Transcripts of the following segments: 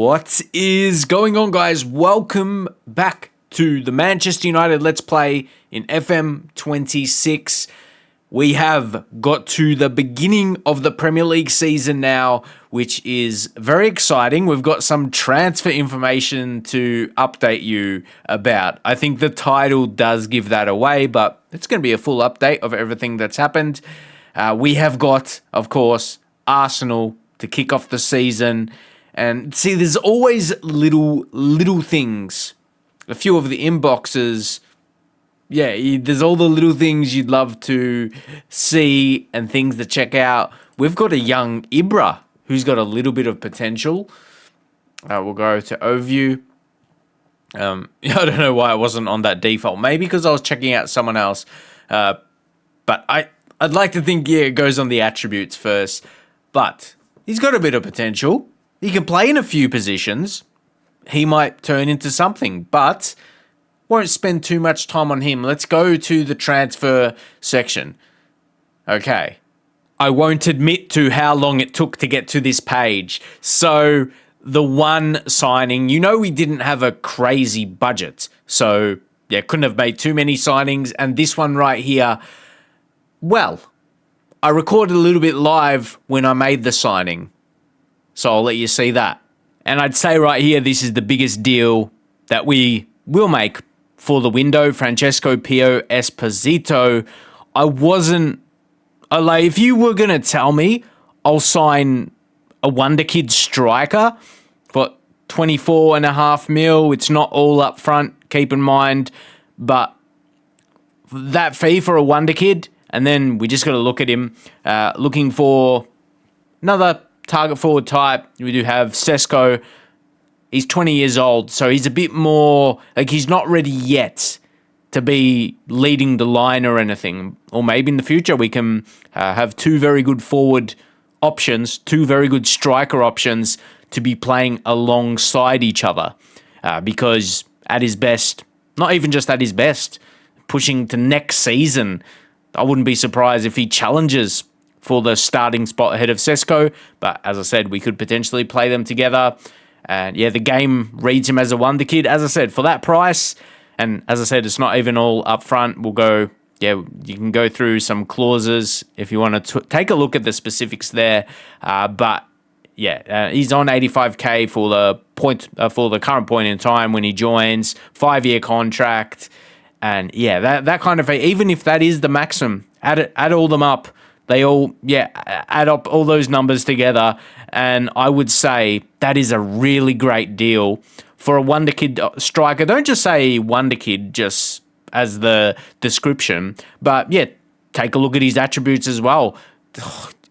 What is going on, guys? Welcome back to the Manchester United Let's Play in FM26. We have got to the beginning of the Premier League season now, which is very exciting. We've got some transfer information to update you about. I think the title does give that away, but it's going to be a full update of everything that's happened. We have got, of course, Arsenal to kick off the season. And see, there's always little things. A few of the inboxes, there's all the little things you'd love to see and things to check out. We've got a young Ibra who's got a little bit of potential. We'll go to overview. I don't know why it wasn't on that default. Maybe because I was checking out someone else. But I'd like to think, it goes on the attributes first. But he's got a bit of potential. He can play in a few positions. He might turn into something, but won't spend too much time on him. Let's go to the transfer section. Okay. I won't admit to how long it took to get to this page. So the one signing, we didn't have a crazy budget. So couldn't have made too many signings. And this one right here, well, I recorded a little bit live when I made the signing. So I'll let you see that. And I'd say right here, this is the biggest deal that we will make for the window. Francesco Esposito. If you were going to tell me I'll sign a Wonderkid Striker for 24.5 mil, it's not all up front, keep in mind. But that fee for a Wonderkid, and then we just got to look at him, looking for another target forward type. We do have Francesco. He's 20 years old, so he's a bit more, he's not ready yet to be leading the line or anything. Or maybe in the future we can have two very good forward options, two very good striker options to be playing alongside each other. Because at his best, not even just at his best, pushing to next season, I wouldn't be surprised if he challenges for the starting spot ahead of Francesco. But as I said, we could potentially play them together. And the game reads him as a Wonderkid. As I said, for that price, and as I said, it's not even all up front. We'll go, you can go through some clauses if you want to take a look at the specifics there. But he's on 85k for the current point in time when he joins. 5-year contract. And that kind of, even if that is the maximum, add all them up. They all, add up all those numbers together, and I would say that is a really great deal for a Wonderkid striker. Don't just say Wonderkid just as the description, but take a look at his attributes as well.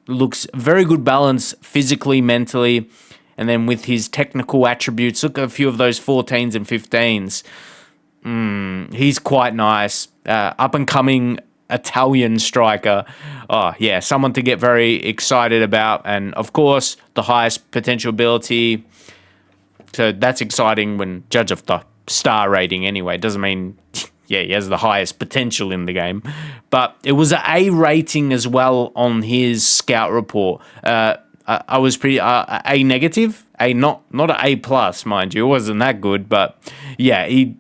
Looks very good balance physically, mentally, and then with his technical attributes, look at a few of those 14s and 15s. He's quite nice. Up and coming Italian striker. Someone to get very excited about. And of course, the highest potential ability. So that's exciting when judge of the star rating anyway. It doesn't mean, he has the highest potential in the game. But it was an A rating as well on his scout report. I was pretty A negative, not an A plus, mind you. It wasn't that good, but he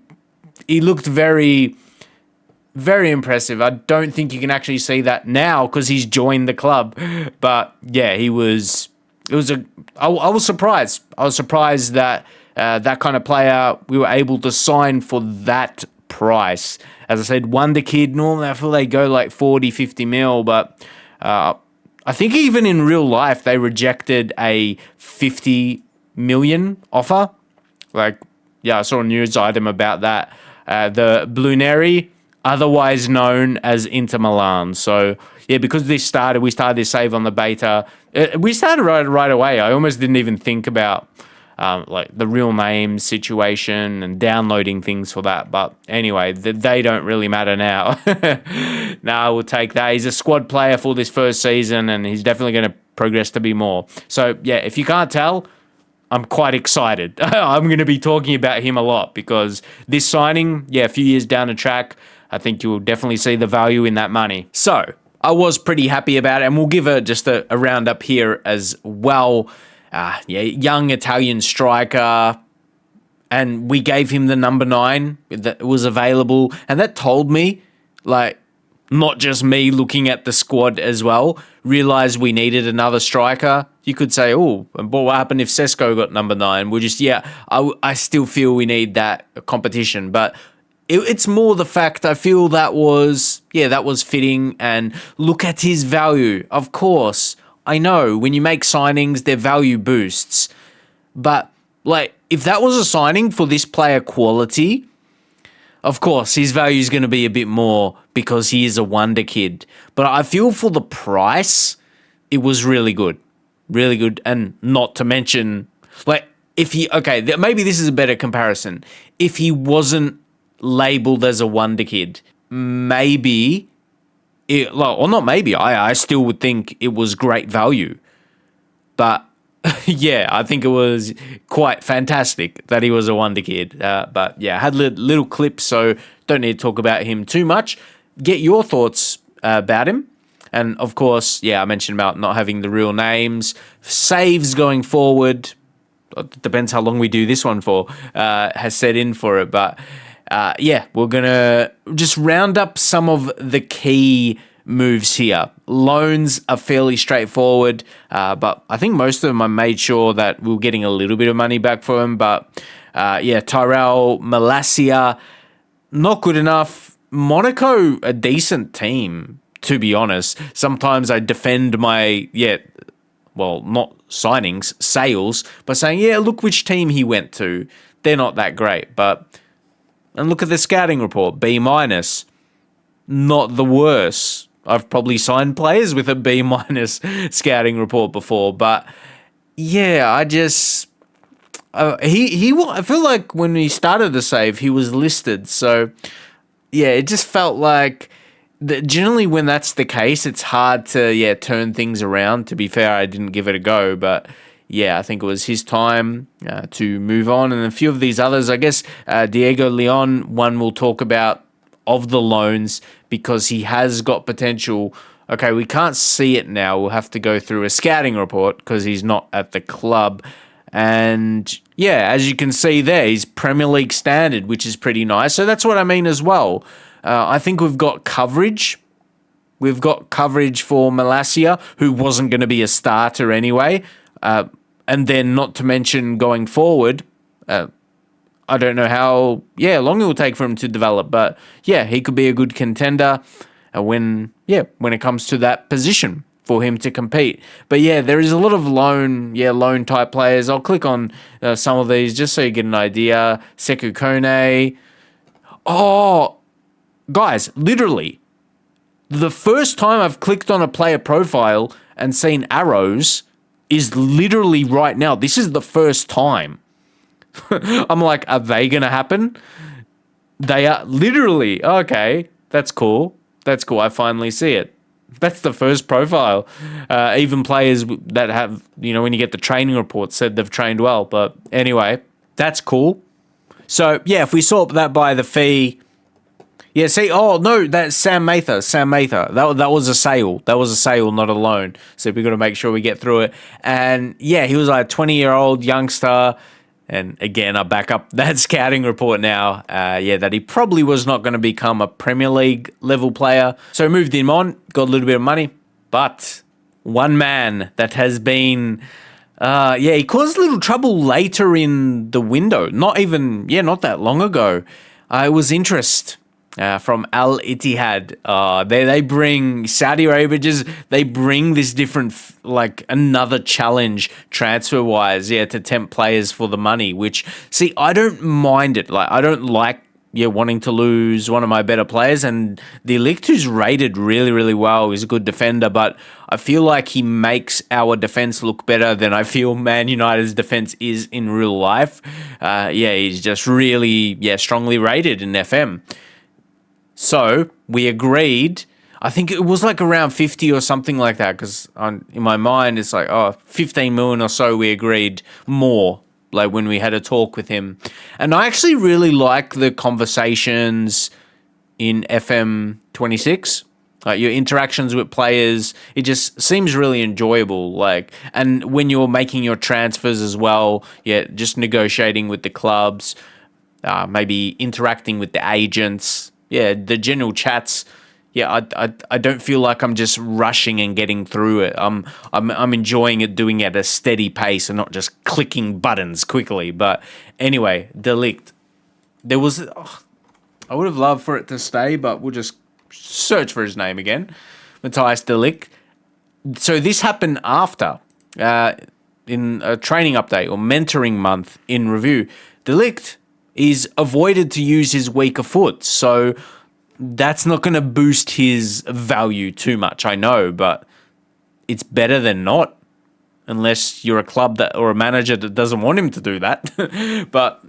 looked very, very impressive. I don't think you can actually see that now because he's joined the club. But I was surprised. I was surprised that that kind of player we were able to sign for that price. As I said, Wonderkid, normally I feel they go like 40, 50 mil, but I think even in real life they rejected a 50 million offer. I saw a news item about that. The Bluneri, otherwise known as Inter Milan. So, because we started this save on the beta. We started right away. I almost didn't even think about the real name situation and downloading things for that. But anyway, they don't really matter now. No, we'll take that. He's a squad player for this first season, and he's definitely going to progress to be more. So, if you can't tell, I'm quite excited. I'm going to be talking about him a lot because this signing, a few years down the track, I think you'll definitely see the value in that money. So I was pretty happy about it, and we'll give just a roundup here as well. young Italian striker. And we gave him the number 9 that was available. And that told me, like, not just me looking at the squad as well, realized we needed another striker. You could say, oh, but what happened if Sesko got number 9? We're just, I still feel we need that competition. But it's more the fact I feel that was fitting. And look at his value. Of course, I know when you make signings, their value boosts. But, like, if that was a signing for this player quality, of course, his value is going to be a bit more because he is a wonder kid. But I feel for the price, it was really good. Really good. And not to mention, like, maybe this is a better comparison. If he wasn't labeled as a wonder kid, I still would think it was great value. But yeah, I think it was quite fantastic that he was a wonder kid. But yeah, I had little clips, so don't need to talk about him too much. Get your thoughts about him. And of course, I mentioned about not having the real names. Saves going forward, depends how long we do this one for, has set in for it. But we're going to just round up some of the key moves here. Loans are fairly straightforward, but I think most of them I made sure that we were getting a little bit of money back for him. But Tyrell Malacia, not good enough. Monaco, a decent team, to be honest. Sometimes I defend my, not signings, sales, by saying, look which team he went to. They're not that great. And look at the scouting report, B-. Not the worst. I've probably signed players with a B- scouting report before, but I feel like when he started the save, he was listed. So it just felt like that generally when that's the case, it's hard to turn things around. To be fair, I didn't give it a go, but I think it was his time to move on. And a few of these others, I guess Diego Leon, one we'll talk about of the loans, because he has got potential. Okay, we can't see it now. We'll have to go through a scouting report because he's not at the club. And as you can see there, he's Premier League standard, which is pretty nice. So that's what I mean as well. I think we've got coverage. We've got coverage for Malacia, who wasn't going to be a starter anyway. And then not to mention going forward, I don't know how long it will take for him to develop, but he could be a good contender when it comes to that position for him to compete. But there is a lot of loan type players. I'll click on some of these just so you get an idea. Sekou Kone. Oh, guys, literally, the first time I've clicked on a player profile and seen arrows is literally right now. This is the first time. I'm like, are they going to happen? They are literally. Okay, that's cool. I finally see it. That's the first profile. Even players that have, when you get the training report, said they've trained well. But anyway, that's cool. So, if we sort that by the fee. That's Sam Mather. That was a sale. That was a sale, not a loan. So we've got to make sure we get through it. And, he was like a 20-year-old youngster. And again, I back up that scouting report now, that he probably was not going to become a Premier League level player. So moved him on, got a little bit of money. But one man that has been, he caused a little trouble later in the window. Not that long ago. It was interest from Al Ittihad. They bring Saudi Arabia, they bring this different, another challenge transfer wise, to tempt players for the money, which, see, I don't mind it. I don't like, wanting to lose one of my better players. And the Ligt, who's rated really, really well, he's a good defender, but I feel like he makes our defense look better than I feel Man United's defense is in real life. He's just really, strongly rated in FM. So we agreed, I think it was around 50 or something like that, because in my mind it's 15 million or so we agreed more, when we had a talk with him. And I actually really like the conversations in FM26. Like your interactions with players, it just seems really enjoyable. Like, and when you're making your transfers as well, yeah, just negotiating with the clubs, maybe interacting with the agents, yeah, the general chats. Yeah, I don't feel like I'm just rushing and getting through it. I'm enjoying it, doing it at a steady pace and not just clicking buttons quickly. But anyway, Ligt. There was, I would have loved for it to stay, but we'll just search for his name again. Matthias Ligt. So this happened after, in a training update or mentoring month in review. Ligt is avoided to use his weaker foot, so that's not going to boost his value too much, I know, but it's better than not, unless you're a club that or a manager that doesn't want him to do that. But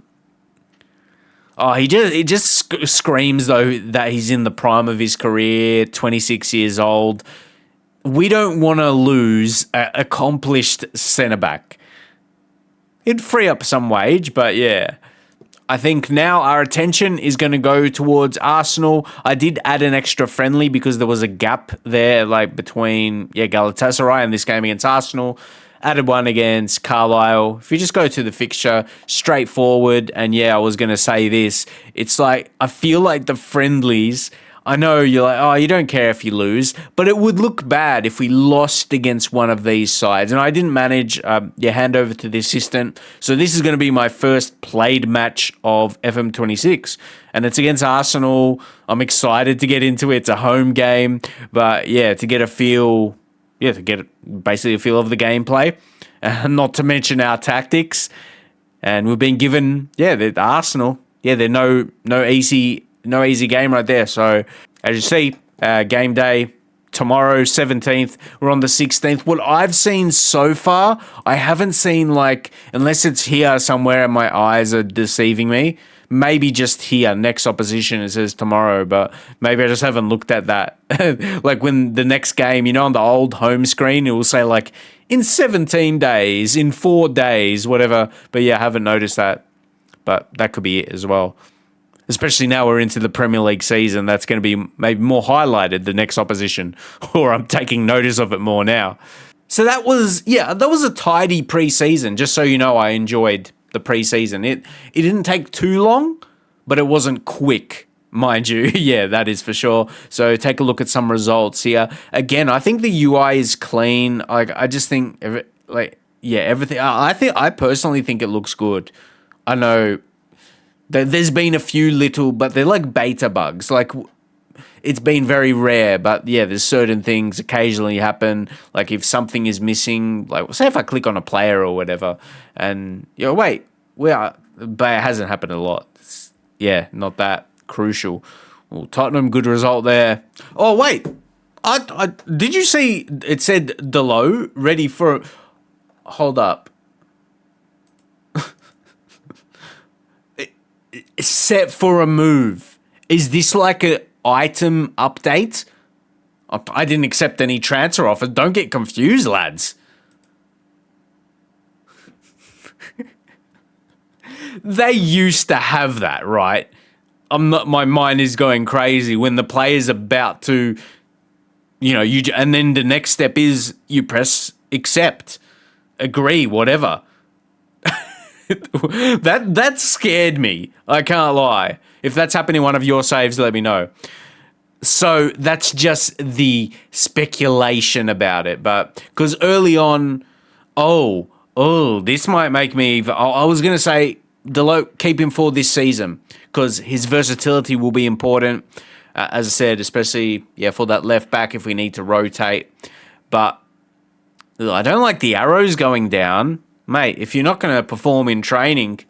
he just screams though that he's in the prime of his career, 26 years old. We don't want to lose an accomplished centre back. It'd free up some wage, but yeah. I think now our attention is going to go towards Arsenal. I did add an extra friendly because there was a gap there, like between Galatasaray and this game against Arsenal. Added one against Carlisle. If you just go to the fixture, straightforward, and I was going to say this. It's like, I feel like the friendlies, I know you're like, oh, you don't care if you lose, but it would look bad if we lost against one of these sides. And I didn't manage hand over to the assistant. So this is going to be my first played match of FM26. And it's against Arsenal. I'm excited to get into it. It's a home game. But to get a feel, to get basically a feel of the gameplay. Not to mention our tactics. And we've been given, the Arsenal. They're no easy game right there. So, as you see, game day tomorrow, 17th. We're on the 16th. What I've seen so far, I haven't seen, unless it's here somewhere and my eyes are deceiving me, maybe just here, next opposition, it says tomorrow, but maybe I just haven't looked at that. Like when the next game, on the old home screen, it will say, in 17 days, in 4 days, whatever. But I haven't noticed that. But that could be it as well. Especially now we're into the Premier League season, that's going to be maybe more highlighted, the next opposition, or I'm taking notice of it more now. So that was a tidy pre-season, just so you know. I enjoyed the pre-season. It didn't take too long, but it wasn't quick, mind you. That is for sure. So take a look at some results here. Again, I think the UI is clean. I just think, everything. I personally think it looks good. I know there's been a few little, but they're like beta bugs. It's been very rare, but there's certain things occasionally happen. Like if something is missing, say if I click on a player or whatever, and but it hasn't happened a lot. It's, not that crucial. Well, Tottenham, good result there. Oh wait, I did you see? It said Delo ready for. Hold up. Set for a move. Is this like an item update? I didn't accept any transfer offers. Don't get confused, lads. They used to have that, right? My mind is going crazy when the player's about to, and then the next step is you press accept, agree, whatever. That scared me. I can't lie. If that's happened in one of your saves, let me know. So that's just the speculation about it. But because early on, this might make me. I was going to say, Delo, keep him for this season because his versatility will be important. As I said, especially for that left back if we need to rotate. But I don't like the arrows going down. Mate, if you're not going to perform in training,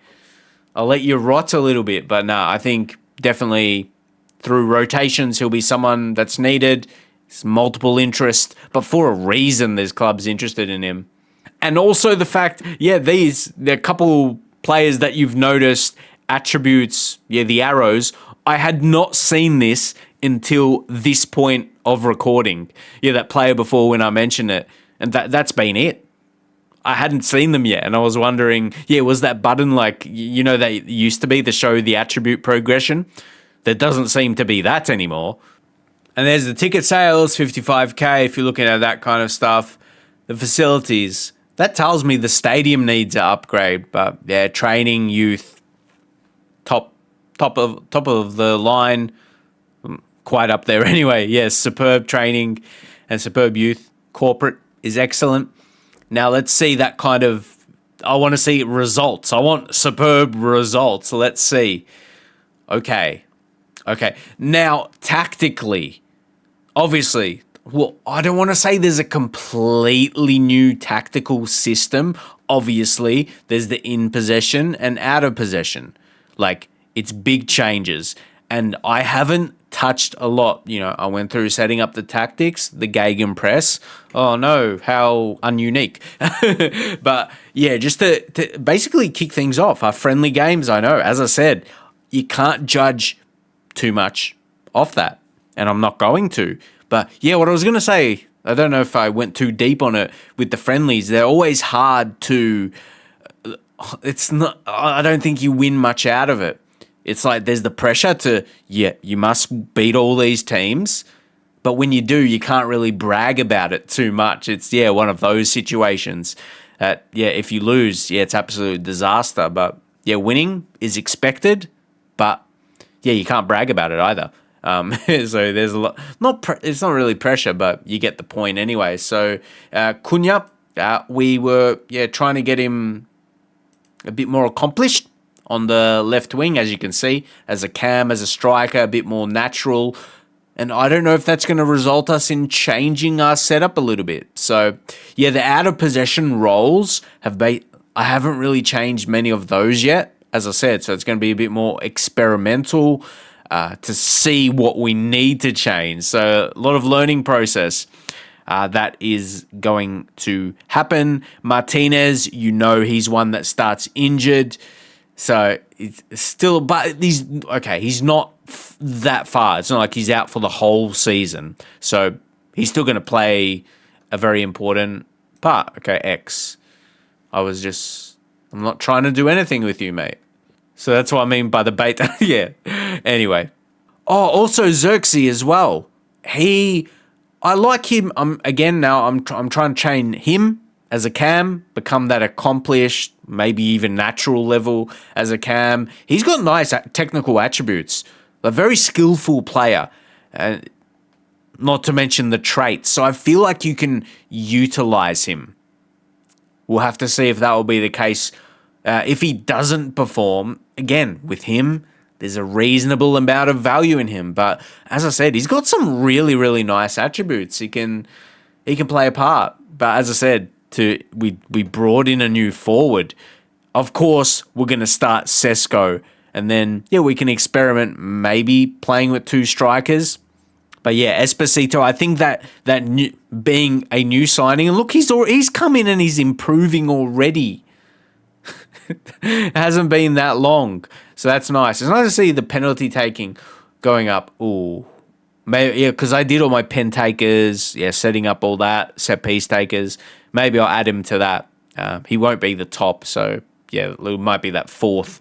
I'll let you rot a little bit. But no, I think definitely through rotations, he'll be someone that's needed. It's multiple interest, but for a reason, there's clubs interested in him. And also the fact, there are a couple players that you've noticed attributes, the arrows. I had not seen this until this point of recording. That player before when I mentioned it. And that's been it. I hadn't seen them yet, and I was wondering, was that button that used to be to show the attribute progression? There doesn't seem to be that anymore. And there's the ticket sales, 55K, if you're looking at that kind of stuff. The facilities, that tells me the stadium needs an upgrade. But yeah, training, youth, top of the line, quite up there anyway. Yes, superb training and superb youth. Corporate is excellent. Now let's see that kind of, I want to see results. I want superb results. Let's see. Okay. Now, tactically, obviously, well, I don't want to say there's a completely new tactical system. Obviously, there's the in possession and out of possession. Like, it's big changes. And I haven't touched a lot. You know, I went through setting up the tactics, the gegenpress. Oh no, how ununique. But yeah, just to basically kick things off. Our friendly games, I know, as I said, you can't judge too much off that. And I'm not going to. But yeah, what I was going to say, I don't know if I went too deep on it with the friendlies. They're always hard to, it's not, I don't think you win much out of it. It's like there's the pressure to, yeah, you must beat all these teams. But when you do, you can't really brag about it too much. It's, yeah, one of those situations. Yeah, if you lose, yeah, it's absolute disaster. But yeah, winning is expected. But yeah, you can't brag about it either. So there's a lot, it's not really pressure, but you get the point anyway. So Cunha, we were trying to get him a bit more accomplished on the left wing, as you can see, as a cam, as a striker, a bit more natural. And I don't know if that's going to result us in changing our setup a little bit. So yeah, the out of possession roles I haven't really changed many of those yet, as I said. So it's going to be a bit more experimental to see what we need to change. So a lot of learning process that is going to happen. Martinez, he's one that starts injured. So it's still, but he's not that far. It's not like he's out for the whole season. So he's still going to play a very important part. Okay, X. I'm not trying to do anything with you, mate. So that's what I mean by the bait. Yeah. Anyway. Oh, also Xerxes as well. I like him. I'm trying to train him as a cam, become that accomplished, maybe even natural level as a cam. He's got nice technical attributes. A very skillful player. And not to mention the traits. So I feel like you can utilize him. We'll have to see if that will be the case. If he doesn't perform, again, with him, there's a reasonable amount of value in him. But as I said, he's got some really, really nice attributes. He can play a part. But as I said, we brought in a new forward. Of course, we're going to start Sesko. And then, yeah, we can experiment maybe playing with two strikers. But yeah, Esposito, I think that being a new signing, and look, he's come in and he's improving already. It hasn't been that long. So that's nice. It's nice to see the penalty taking going up. Ooh. Maybe, yeah, because I did all my pen takers, setting up all that, set piece takers. Maybe I'll add him to that. He won't be the top, so yeah, it might be that fourth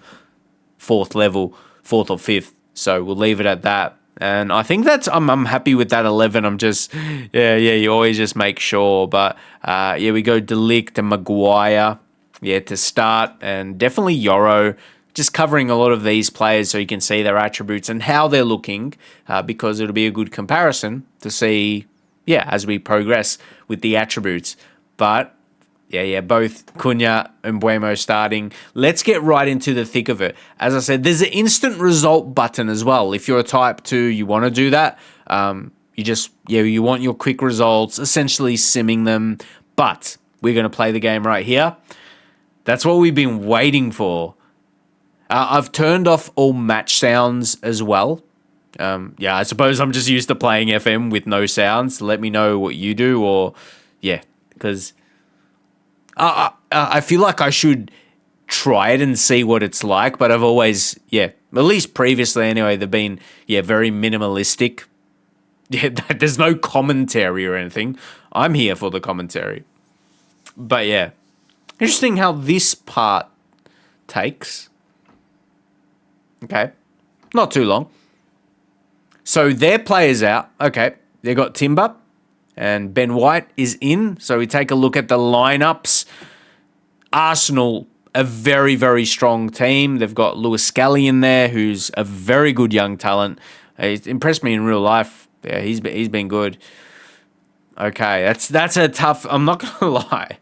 level, fourth or fifth. So we'll leave it at that. And I think I'm happy with that 11. I'm just, you always just make sure. But we go Ligt and Maguire, to start. And definitely Yoro, just covering a lot of these players so you can see their attributes and how they're looking, because it'll be a good comparison to see, as we progress with the attributes. But both Cunha and Buemo starting. Let's get right into the thick of it. As I said, there's an instant result button as well. If you're a type 2, you want to do that. You want your quick results, essentially simming them. But we're going to play the game right here. That's what we've been waiting for. I've turned off all match sounds as well. I suppose I'm just used to playing FM with no sounds. Let me know what you do, or because I feel like I should try it and see what it's like, but I've always, at least previously anyway, they've been, very minimalistic. There's no commentary or anything. I'm here for the commentary. But interesting how this part takes. Okay, not too long. So their players out. Okay, they got Timber and Ben White is in. So we take a look at the lineups. Arsenal, a very, very strong team. They've got Lewis Scully in there, who's a very good young talent. He's impressed me in real life. Yeah, he's been good. Okay, that's a tough. I'm not gonna lie.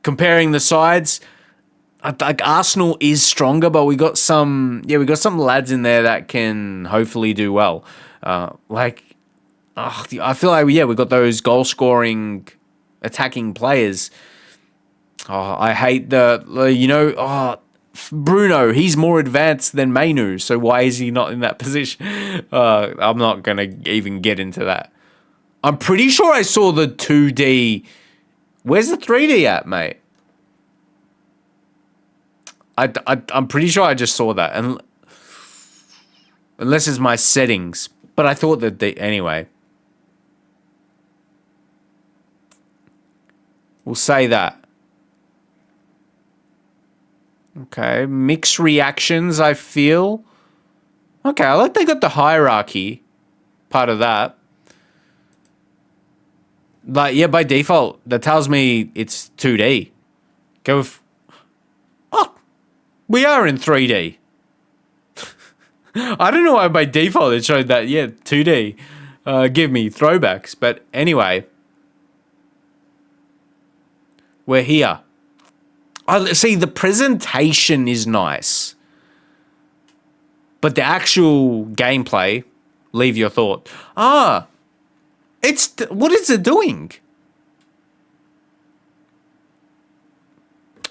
Comparing the sides, like Arsenal is stronger, but we got some lads in there that can hopefully do well. I feel like we got those goal scoring, attacking players. I hate Bruno. He's more advanced than Mainu, so why is he not in that position? I'm not gonna even get into that. I'm pretty sure I saw the 2D. Where's the 3D at, mate? I'm pretty sure I just saw that, and unless it's my settings. But I thought that anyway. We'll say that. Okay, mixed reactions. I feel. Okay, I like they got the hierarchy part of that. But yeah, by default, that tells me it's 2D. Go with. Oh, we are in 3D. I don't know why by default it showed that. Yeah, 2D. Give me throwbacks. But anyway, we're here. See, the presentation is nice. But the actual gameplay, leave your thought. What is it doing?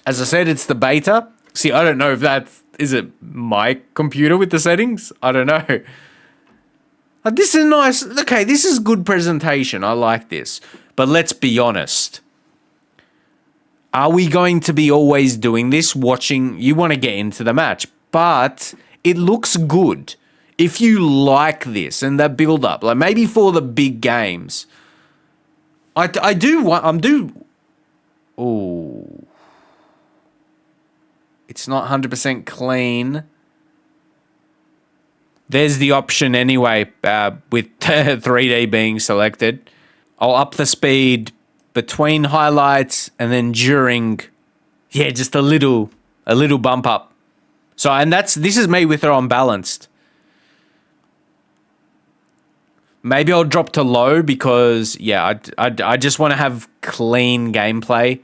As I said, it's the beta. See, I don't know if is it my computer with the settings? I don't know. This is nice. Okay, this is good presentation. I like this. But let's be honest. Are we going to be always doing this? Watching, you want to get into the match, but it looks good. If you like this and that build up, like maybe for the big games, I do want. Oh, it's not 100% clean. There's the option anyway, with 3D being selected. I'll up the speed between highlights and then during. Yeah, just a little bump up. So, and this is me with her on balanced. Maybe I'll drop to low because, yeah, I just want to have clean gameplay.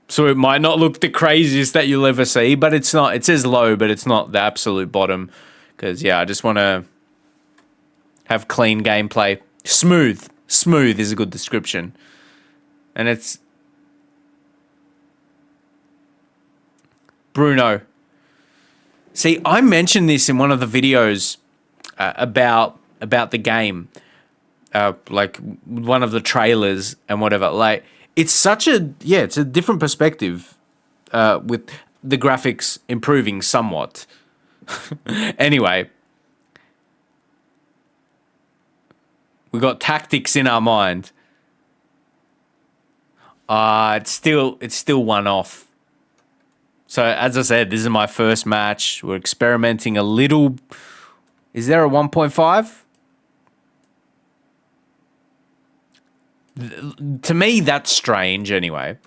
So it might not look the craziest that you'll ever see, but it's not. It says low, but it's not the absolute bottom. Because, yeah, I just want to have clean gameplay. Smooth. Smooth is a good description. And it's Bruno. See, I mentioned this in one of the videos about the game, like one of the trailers and whatever. Like, it's such a it's a different perspective with the graphics improving somewhat. Anyway, we got tactics in our mind. It's still one off. So as I said, this is my first match. We're experimenting a little. Is there a 1.5? To me, that's strange anyway.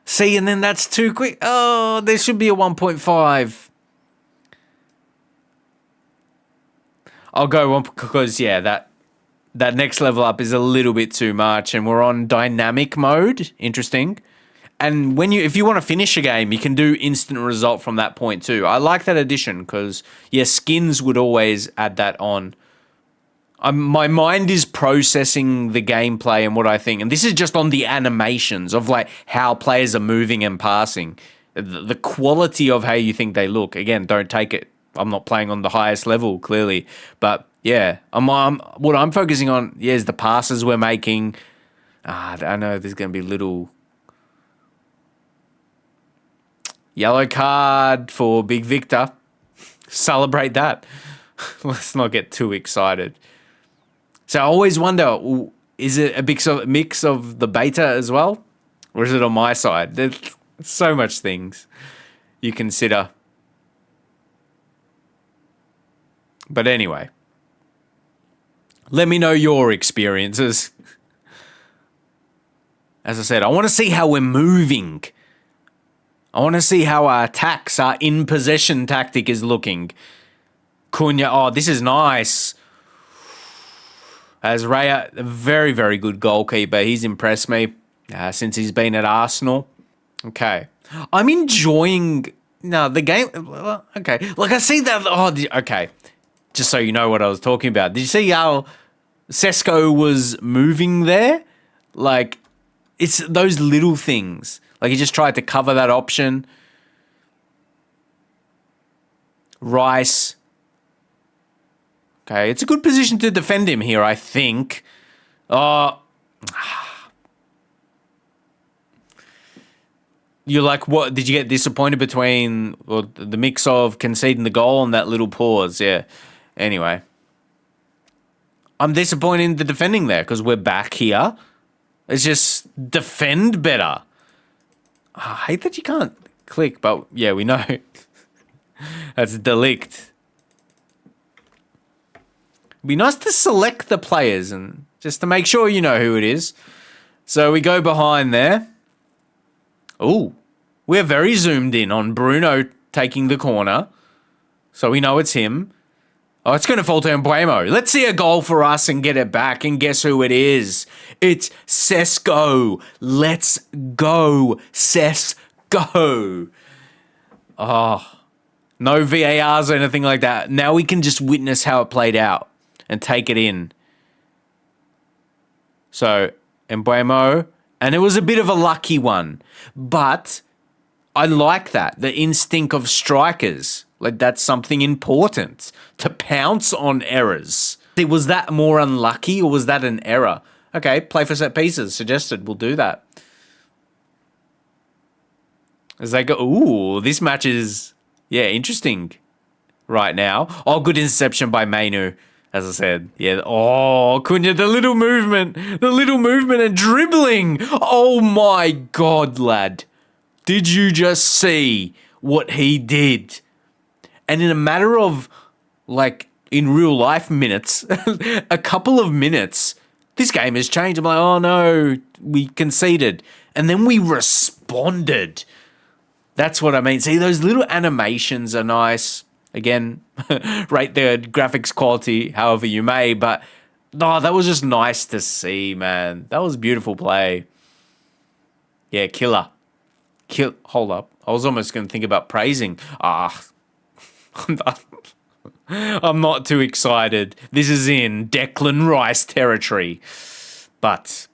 See, and then that's too quick. Oh, there should be a 1.5. I'll go one because, yeah, that next level up is a little bit too much, and we're on dynamic mode. Interesting. And if you want to finish a game, you can do instant result from that point too. I like that addition because, yeah, skins would always add that on. My mind is processing the gameplay and what I think. And this is just on the animations of like how players are moving and passing. The quality of how you think they look. Again, don't take it. I'm not playing on the highest level, clearly. But yeah, what I'm focusing on, is the passes we're making. I know there's going to be little yellow card for Big Victor. Celebrate that. Let's not get too excited. So I always wonder, is it a mix of the beta as well? Or is it on my side? There's so much things you consider. But anyway, let me know your experiences. As I said, I want to see how we're moving. I want to see how our attacks, our in-possession tactic is looking. Cunha, oh, this is nice. As Raya, a very, very good goalkeeper. He's impressed me since he's been at Arsenal. Okay. I'm enjoying the game. Okay. Like, I see that. Oh, okay. Just so you know what I was talking about. Did you see how Sesko was moving there? Like, it's those little things. Like, he just tried to cover that option. Rice. Okay, it's a good position to defend him here, I think. Oh. You're like, what? Did you get disappointed between the mix of conceding the goal and that little pause? Yeah. Anyway. I'm disappointed in the defending there because we're back here. Let's just defend better. Oh, I hate that you can't click, but yeah, we know. That's Ligt. It'd be nice to select the players and just to make sure you know who it is. So we go behind there. Ooh, we're very zoomed in on Bruno taking the corner. So we know it's him. Oh, it's going to fall to Mbeumo. Let's see a goal for us and get it back. And guess who it is? It's Sesko. Let's go, Sesko. Oh, no VARs or anything like that. Now we can just witness how it played out and take it in. So, Mbeumo. And it was a bit of a lucky one. But I like that. The instinct of strikers. Like, that's something important. To pounce on errors. Was that more unlucky or was that an error? Okay, play for set pieces. Suggested. We'll do that. As they go, ooh, this match is, interesting right now. Oh, good interception by Mainu, as I said. Yeah, oh, Cunha, the little movement and dribbling. Oh my God, lad. Did you just see what he did? And in a matter of, like, in real life minutes, a couple of minutes, this game has changed. I'm like, oh no, we conceded. And then we responded. That's what I mean. See, those little animations are nice. Again, rate the graphics quality however you may, but that was just nice to see, man. That was beautiful play. Yeah, killer. Hold up. I was almost going to think about praising. I'm not too excited. This is in Declan Rice territory. But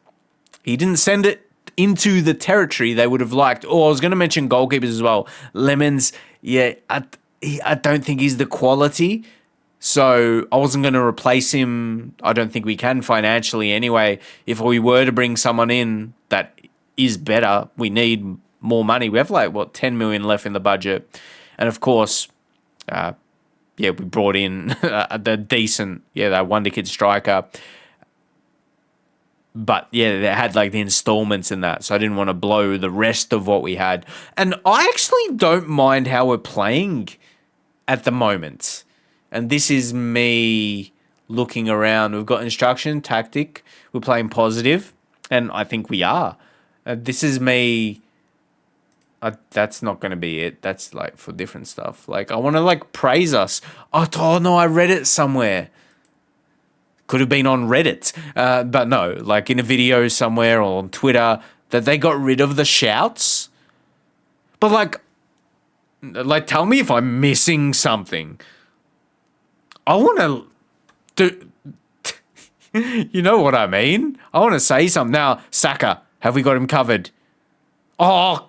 he didn't send it into the territory they would have liked. Oh, I was going to mention goalkeepers as well. Lemons, yeah, I don't think he's the quality. So I wasn't going to replace him. I don't think we can financially anyway. If we were to bring someone in that is better, we need more money. We have 10 million left in the budget. And of course, we brought in the decent, that Wonderkid Striker. But yeah, they had the installments in that, so I didn't want to blow the rest of what we had. And I actually don't mind how we're playing at the moment. And this is me looking around. We've got instruction, tactic. We're playing positive, and I think we are. This is me. That's not going to be it. That's for different stuff. I want to praise us. Oh no, I read it somewhere. Could have been on Reddit, but no, in a video somewhere or on Twitter that they got rid of the shouts. But tell me if I'm missing something. I want to do. You know what I mean? I want to say something now. Saka, have we got him covered? Oh,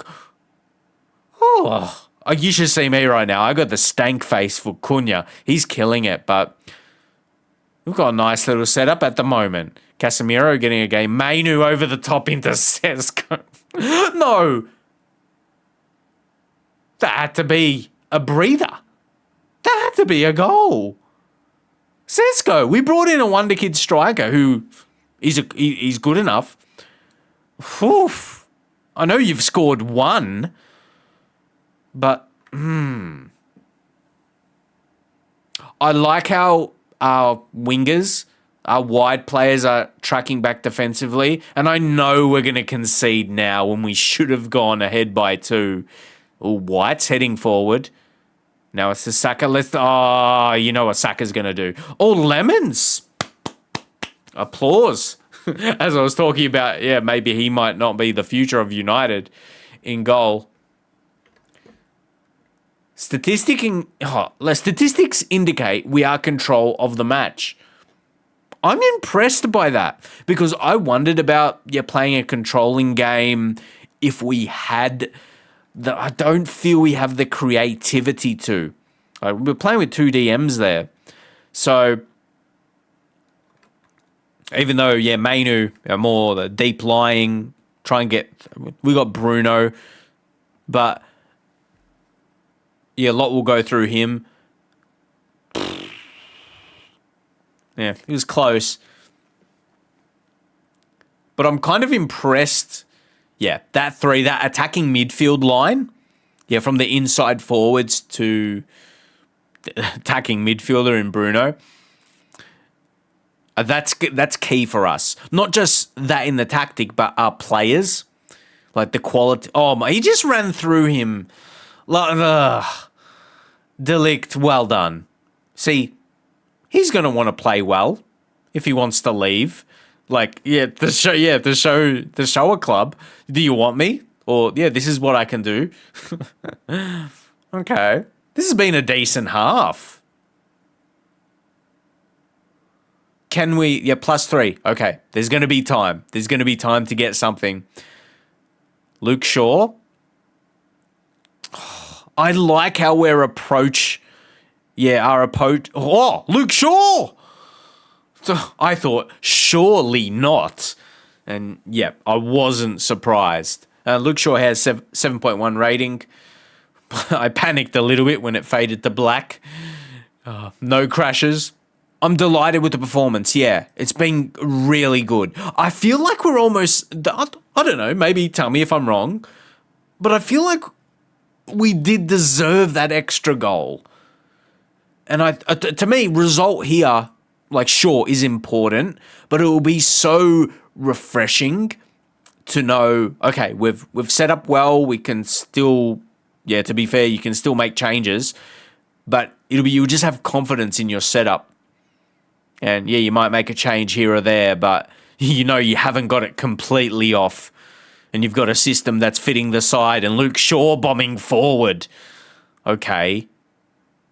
you should see me right now. I got the stank face for Cunha. He's killing it, but we've got a nice little setup at the moment. Casemiro getting a game. Mainu over the top into Sesko. No. That had to be a breather. That had to be a goal. Sesko. We brought in a Wonderkid Striker who he's good enough. Oof. I know you've scored one, but I like how our wingers, our wide players are tracking back defensively. And I know we're going to concede now when we should have gone ahead by 2. Ooh, White's heading forward. Now it's the Saka. You know what Saka's going to do. Oh, Lemons. Applause. As I was talking about, maybe he might not be the future of United in goal. Statistics indicate we are control of the match. I'm impressed by that because I wondered about playing a controlling game if we had I don't feel we have the creativity to. We're playing with 2 DMs there. So even though, Mainu are more the deep lying, we got Bruno, but a lot will go through him. Yeah, he was close. But I'm kind of impressed. Yeah, that attacking midfield line. Yeah, from the inside forwards to the attacking midfielder in Bruno. That's key for us. Not just that in the tactic, but our players. Like the quality. Oh, my, he just ran through him. Ligt, well done. See, he's going to want to play well if he wants to leave. The show a club. Do you want me? Or, this is what I can do. Okay. This has been a decent half. Can we... +3. Okay. There's going to be time. There's going to be time to get something. Luke Shaw. I like how we're approach... our approach... Oh, Luke Shaw! So I thought, surely not. And, I wasn't surprised. Luke Shaw has 7.1 rating. I panicked a little bit when it faded to black. No crashes. I'm delighted with the performance, It's been really good. I feel like we're almost... I don't know, maybe tell me if I'm wrong. But I feel like we did deserve that extra goal. And to me, result here... sure, is important, but it will be so refreshing to know, okay, we've set up well, we can still, to be fair, you can still make changes, but you'll just have confidence in your setup. And you might make a change here or there, but you haven't got it completely off. And you've got a system that's fitting the side and Luke Shaw bombing forward. Okay.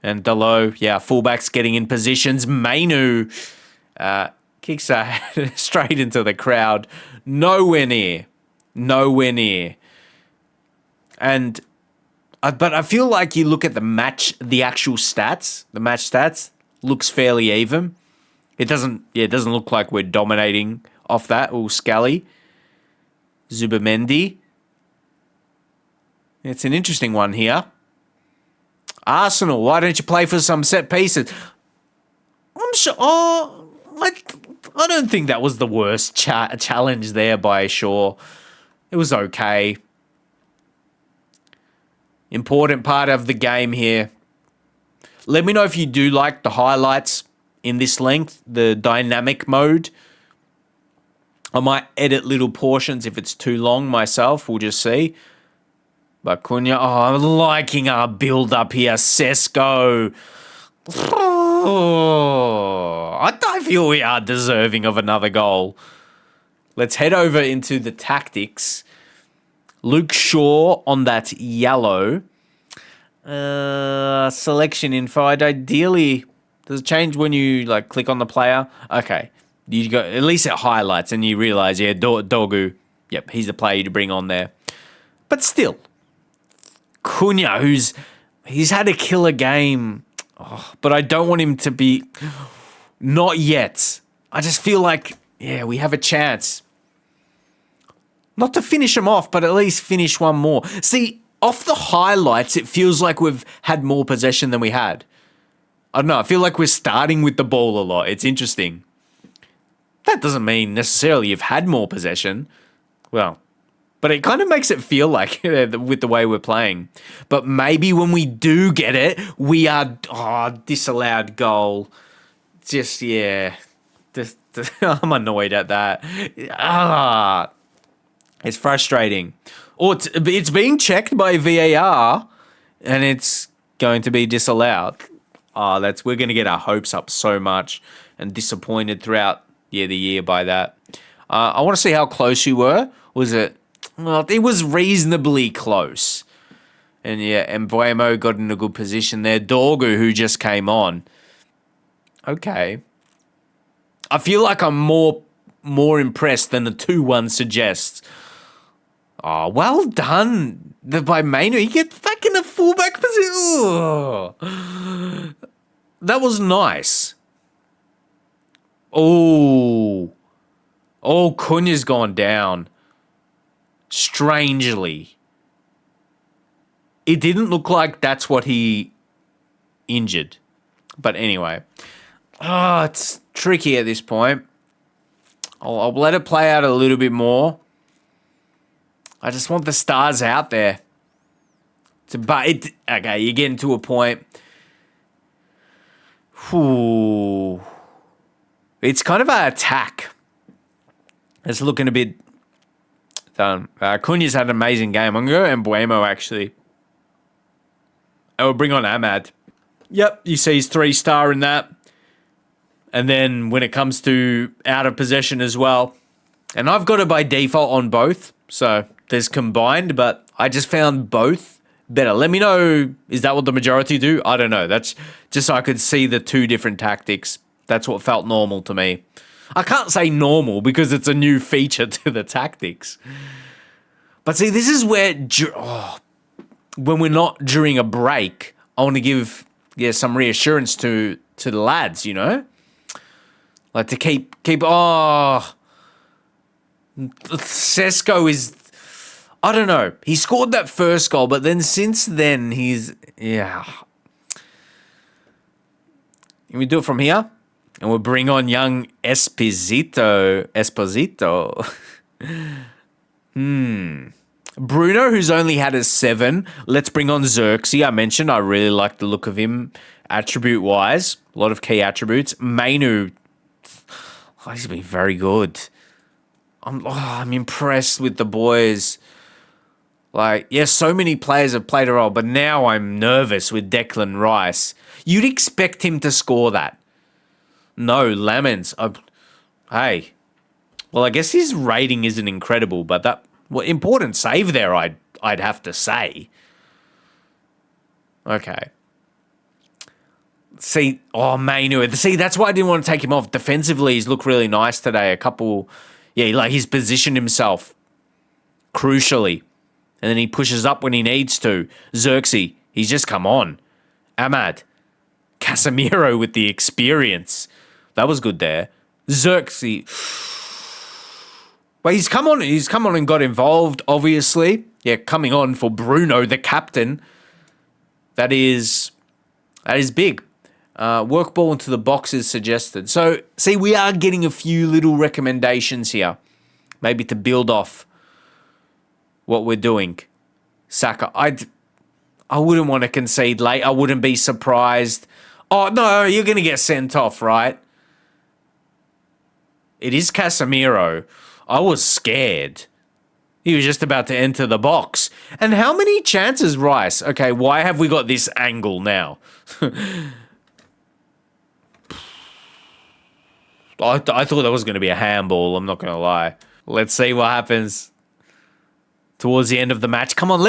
And Delo, fullbacks getting in positions. Mainu kicks straight into the crowd. Nowhere near. And but I feel like you look at the actual stats, the match stats, looks fairly even. It doesn't look like we're dominating off that. Or Scally. Zubamendi. It's an interesting one here. Arsenal, why don't you play for some set pieces? I'm sure... I don't think that was the worst challenge there by Shaw. It was okay. Important part of the game here. Let me know if you do like the highlights in this length, the dynamic mode. I might edit little portions if it's too long myself. We'll just see. But Cunha, I'm liking our build-up here. Sesko. I feel we are deserving of another goal. Let's head over into the tactics. Luke Shaw on that yellow. Selection info. Ideally, does it change when you click on the player? Okay. You go, at least it highlights and you realise, Dogu. Yep, he's the player to bring on there. But still. Cunha, he's had a killer game, but I don't want him to be... Not yet. I just feel like, we have a chance. Not to finish him off, but at least finish one more. See, off the highlights, it feels like we've had more possession than we had. I don't know, I feel like we're starting with the ball a lot. It's interesting. That doesn't mean necessarily you've had more possession. Well, But it kind of makes it feel like with the way we're playing. But maybe when we do get it, we are disallowed goal. Just I'm annoyed at that. It's frustrating. Or it's being checked by VAR, and it's going to be disallowed. We're going to get our hopes up so much and disappointed throughout the year by that. I want to see how close you were. Was it? Well, it was reasonably close. And Mbuemo got in a good position there. Dorgu, who just came on. Okay. I feel like I'm more impressed than the 2-1 suggests. Oh, well done by Mainu. He gets back in the fullback position. Oh. That was nice. Oh, Cunha's gone down. Strangely. It didn't look like that's what he injured. But anyway. It's tricky at this point. I'll let it play out a little bit more. I just want the stars out there. Okay, you're getting to a point. It's kind of an attack. It's looking a bit done. Cunha's had an amazing game. I'm going to go Mbuemo, actually. We'll bring on Ahmad. Yep, you see his 3-star in that. And then when it comes to out of possession as well. And I've got it by default on both. So there's combined, but I just found both better. Let me know, is that what the majority do? I don't know. That's just so I could see the 2 different tactics. That's what felt normal to me. I can't say normal because it's a new feature to the tactics. But see, this is where, when we're not during a break, I want to give some reassurance to the lads, you know? Like to keep Francesco is, I don't know. He scored that first goal, but then since then Can we do it from here? And we'll bring on young Esposito. Bruno, who's only had a 7. Let's bring on Xerxes. I mentioned I really like the look of him attribute-wise. A lot of key attributes. Mainu, he's been very good. I'm impressed with the boys. So many players have played a role, but now I'm nervous with Declan Rice. You'd expect him to score that. No, Lamens. I guess his rating isn't incredible, but important save there, I'd have to say. Okay. Mainu. See, that's why I didn't want to take him off. Defensively, he's looked really nice today. He's positioned himself crucially. And then he pushes up when he needs to. Xerxes, he's just come on. Ahmad. Casemiro with the experience. That was good there. Xerxes. But he's come on and got involved, obviously. Yeah, coming on for Bruno, the captain. That is big. Work ball into the box is suggested. So, see, we are getting a few little recommendations here. Maybe to build off what we're doing. Saka, I wouldn't want to concede late. I wouldn't be surprised. Oh, no, you're going to get sent off, right? It is Casemiro. I was scared. He was just about to enter the box. And how many chances, Rice? Okay, why have we got this angle now? I thought that was going to be a handball. I'm not going to lie. Let's see what happens towards the end of the match. Come on,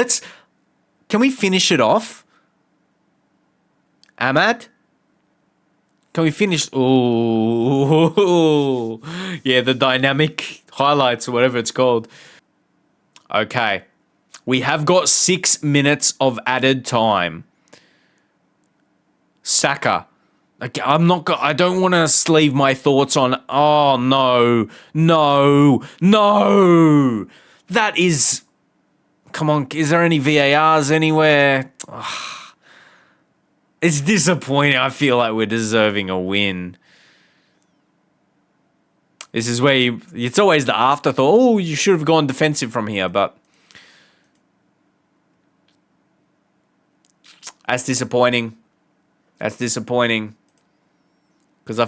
can we finish it off? Ahmad? Can we finish? Oh, yeah, the dynamic highlights or whatever it's called. Okay. We have got 6 minutes of added time. Saka. Okay, I don't want to sleeve my thoughts on, oh, no. That is, come on, is there any VARs anywhere? It's disappointing. I feel like we're deserving a win. This is where it's always the afterthought. Oh, you should have gone defensive from here, but That's disappointing. That's disappointing. Because I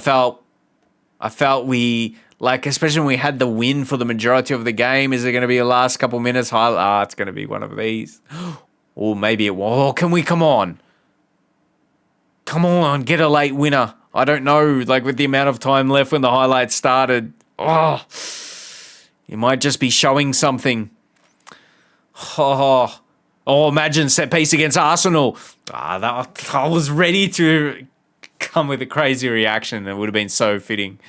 felt we, like, especially when we had the win for the majority of the game, is it going to be a last couple minutes highlight? It's going to be one of these. Or maybe it will. Oh, come on. Come on, get a late winner. I don't know, like with the amount of time left when the highlights started. Oh, you might just be showing something. Oh, imagine set piece against Arsenal. I was ready to come with a crazy reaction. It would have been so fitting.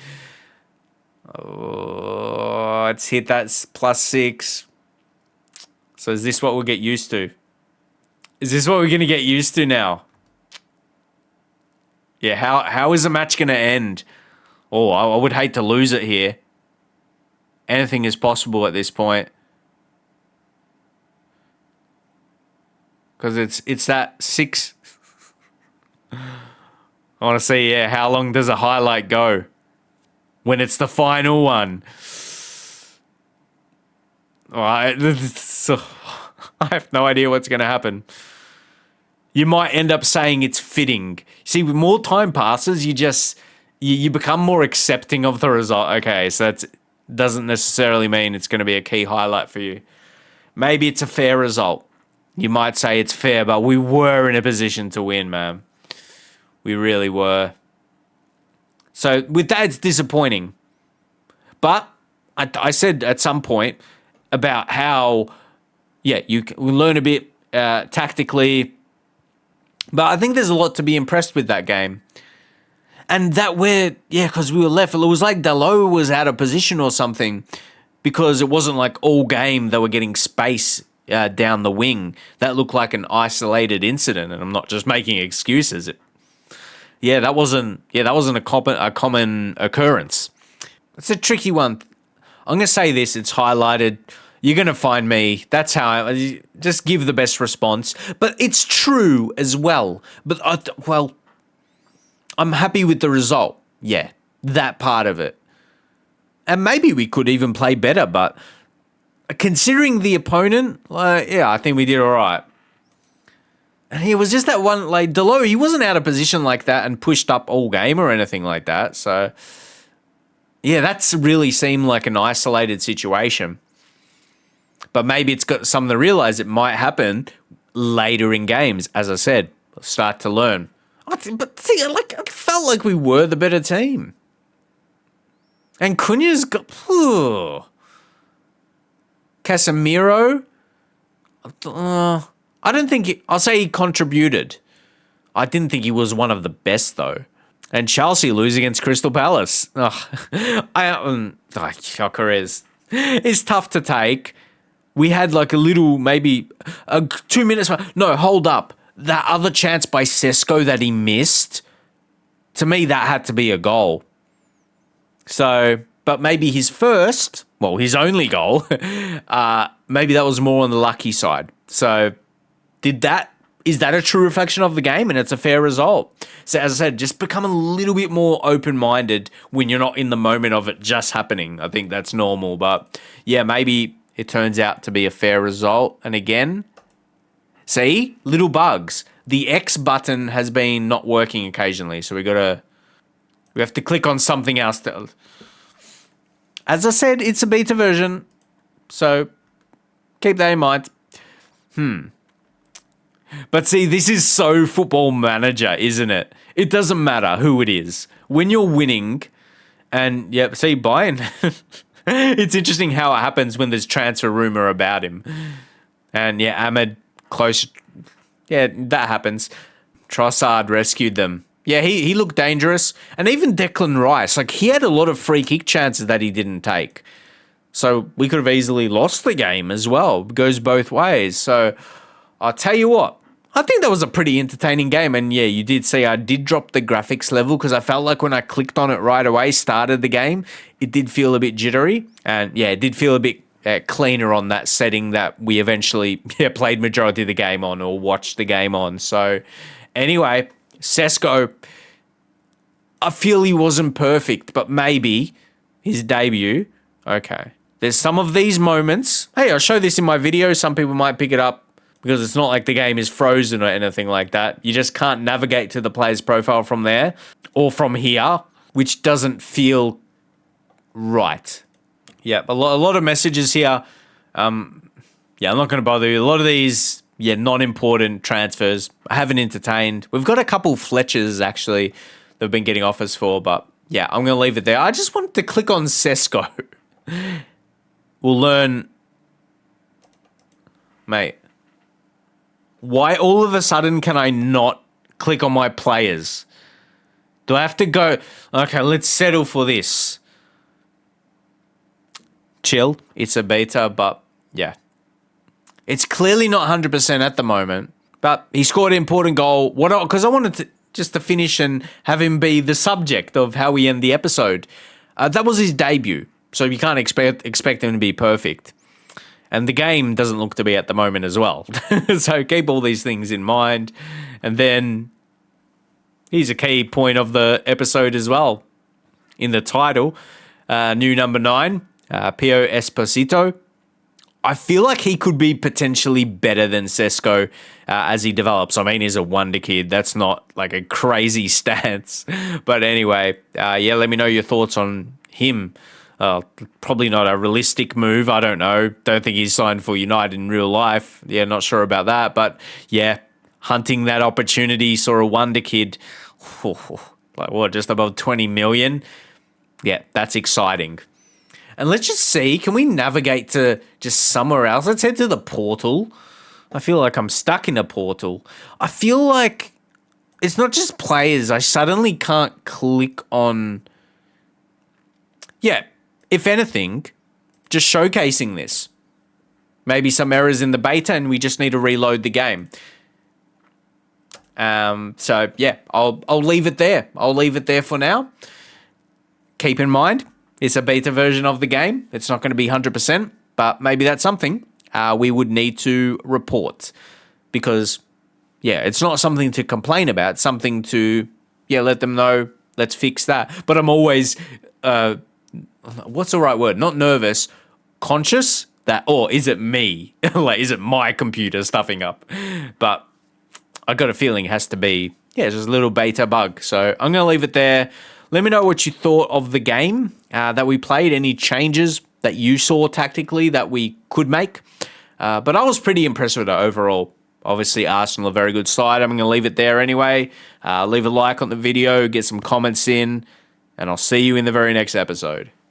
Oh, let's hit that +6. So is this what we'll get used to? Is this what we're going to get used to now? Yeah, how is the match going to end? Oh, I would hate to lose it here. Anything is possible at this point. Because it's that 6. I want to see, how long does a highlight go when it's the final one? I have no idea what's going to happen. You might end up saying it's fitting. See, with more time passes, you become more accepting of the result. Okay, so that doesn't necessarily mean it's going to be a key highlight for you. Maybe it's a fair result. You might say it's fair, but we were in a position to win, man. We really were. So with that, it's disappointing. But I said at some point about how, we learn a bit tactically. But I think there's a lot to be impressed with that game. And because we were left, it was like Dalot was out of position or something, because it wasn't like all game they were getting space down the wing. That looked like an isolated incident, and I'm not just making excuses. That wasn't a common occurrence. It's a tricky one. I'm going to say this, it's highlighted. You're going to find me. That's how I just give the best response. But it's true as well. But, I'm happy with the result. Yeah, that part of it. And maybe we could even play better, but considering the opponent, I think we did all right. And it was just that one, like, Dalot, he wasn't out of position like that and pushed up all game or anything like that. So, that's really seemed like an isolated situation. But maybe it's got something to realize it might happen later in games. As I said, start to learn. But see, I felt like we were the better team. And Cunha's got... Casemiro... I don't think... I'll say he contributed. I didn't think he was one of the best, though. And Chelsea lose against Crystal Palace. Shocker is... It's tough to take. We had like a little, maybe 2 minutes. No, hold up. That other chance by Sesko that he missed, to me, that had to be a goal. So, but maybe his only goal, maybe that was more on the lucky side. So, is that a true reflection of the game? And it's a fair result. So, as I said, just become a little bit more open-minded when you're not in the moment of it just happening. I think that's normal. But, maybe it turns out to be a fair result. And again, see, little bugs. The X button has been not working occasionally, so we have to click on something else. As I said, it's a beta version, so keep that in mind. But see, this is so Football Manager, isn't it? It doesn't matter who it is. When you're winning, and see, Bayern... It's interesting how it happens when there's transfer rumor about him. And Ahmed close. That happens. Trossard rescued them. He looked dangerous. And even Declan Rice, like he had a lot of free kick chances that he didn't take. So we could have easily lost the game as well. It goes both ways. So I'll tell you what, I think that was a pretty entertaining game. And you did see I did drop the graphics level because I felt like when I clicked on it right away, started the game, it did feel a bit jittery. And it did feel a bit cleaner on that setting that we eventually played majority of the game on or watched the game on. So anyway, Sesko, I feel he wasn't perfect, but maybe his debut, okay. There's some of these moments. Hey, I'll show this in my video. Some people might pick it up. because it's not like the game is frozen or anything like that. You just can't navigate to the player's profile from there or from here, which doesn't feel right. Yeah, a lot of messages here. I'm not going to bother you. A lot of these, non-important transfers I haven't entertained. We've got a couple Fletchers, actually, that we've been getting offers for, but yeah, I'm going to leave it there. I just wanted to click on Sesco. We'll learn... Mate, why all of a sudden can I not click on my players? Do I have to go... Okay, let's settle for this. Chill. It's a beta, but yeah. It's clearly not 100% at the moment, but he scored an important goal. Because I wanted to finish and have him be the subject of how we end the episode. That was his debut, so you can't expect him to be perfect. And the game doesn't look to be at the moment as well. So keep all these things in mind. And then here's a key point of the episode as well. In the title, new number 9, Pio Esposito. I feel like he could be potentially better than Sesco as he develops. I mean, he's a wonder kid. That's not like a crazy stance. But anyway, let me know your thoughts on him. Probably not a realistic move. I don't know. Don't think he's signed for United in real life. Yeah, not sure about that. But yeah, hunting that opportunity, saw a wonder kid. Just above 20 million? Yeah, that's exciting. And let's just see, can we navigate to just somewhere else? Let's head to the portal. I feel like I'm stuck in a portal. I feel like it's not just players. I suddenly can't click on... Yeah, if anything, just showcasing this. Maybe some errors in the beta and we just need to reload the game. So, yeah, I'll leave it there. I'll leave it there for now. Keep in mind, it's a beta version of the game. It's not going to be 100%, but maybe that's something we would need to report. Because, yeah, it's not something to complain about. It's something to, let them know, let's fix that. But I'm always... what's the right word? Not nervous, conscious that, or is it me? Is it my computer stuffing up? But I got a feeling it has to be, just a little beta bug. So I'm going to leave it there. Let me know what you thought of the game that we played, any changes that you saw tactically that we could make. But I was pretty impressed with it overall. Obviously, Arsenal, a very good side. I'm going to leave it there anyway. Leave a like on the video, get some comments in, and I'll see you in the very next episode.